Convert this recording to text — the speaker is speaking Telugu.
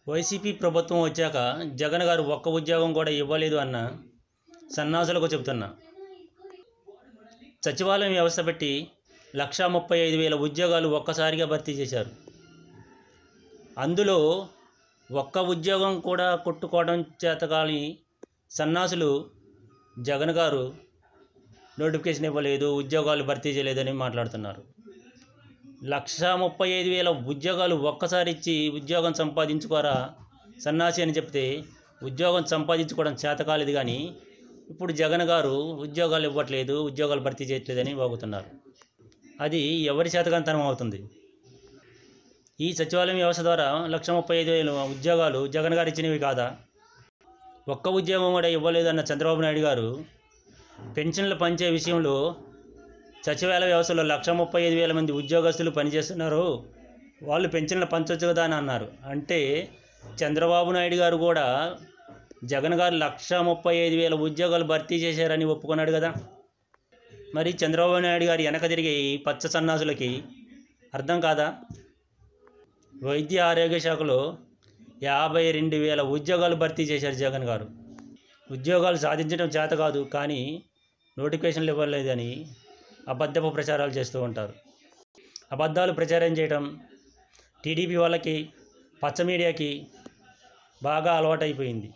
వైసీపీ ప్రభుత్వం వచ్చాక జగన్ గారు ఒక్క ఉద్యోగం కూడా ఇవ్వలేదు అన్న సన్నాసులకు చెబుతున్నా. సచివాలయం వ్యవస్థ పెట్టి 1,35,000 ఉద్యోగాలు ఒక్కసారిగా భర్తీ చేశారు. అందులో ఒక్క ఉద్యోగం కూడా కొట్టుకోవడం చేతకాని సన్నాసులు జగన్ గారు నోటిఫికేషన్ ఇవ్వలేదు, ఉద్యోగాలు భర్తీ చేయలేదని మాట్లాడుతున్నారు. 1,35,000 ఉద్యోగాలు ఒక్కసారి ఇచ్చి ఉద్యోగం సంపాదించుకోరా సన్నాసి అని చెప్తే ఉద్యోగం సంపాదించుకోవడం చేతకాలేదు. కానీ ఇప్పుడు జగన్ గారు ఉద్యోగాలు ఇవ్వట్లేదు, ఉద్యోగాలు భర్తీ చేయట్లేదని వాగుతున్నారు. అది ఎవరి చేతకానితనం అవుతుంది? ఈ సచివాలయం వ్యవస్థ ద్వారా 1,35,000 ఉద్యోగాలు జగన్ గారు ఇచ్చినవి కాదా? ఒక్క ఉద్యోగం కూడా ఇవ్వలేదన్న చంద్రబాబు నాయుడు గారు పెన్షన్లు పంచే విషయంలో సచివాలయ వ్యవస్థలో 1,35,000 మంది ఉద్యోగస్తులు పనిచేస్తున్నారు, వాళ్ళు పెన్షన్లు పంచవచ్చు కదా అని అన్నారు. అంటే చంద్రబాబు నాయుడు గారు కూడా జగన్ గారు 1,35,000 ఉద్యోగాలు భర్తీ చేశారని ఒప్పుకున్నాడు కదా. మరి చంద్రబాబు నాయుడు గారు వెనక తిరిగి పచ్చ సన్నాసులకి అర్థం కాదా? వైద్య ఆరోగ్య శాఖలో 52,000 ఉద్యోగాలు భర్తీ చేశారు జగన్ గారు. ఉద్యోగాలు సాధించడం చేత కాదు, కానీ నోటిఫికేషన్లు ఇవ్వలేదని అబద్ధపు ప్రచారాలు చేస్తూ ఉంటారు. అబద్ధాలు ప్రచారం చేయడం టీడీపీ వాళ్ళకి, పచ్చ మీడియాకి బాగా అలవాటైపోయింది.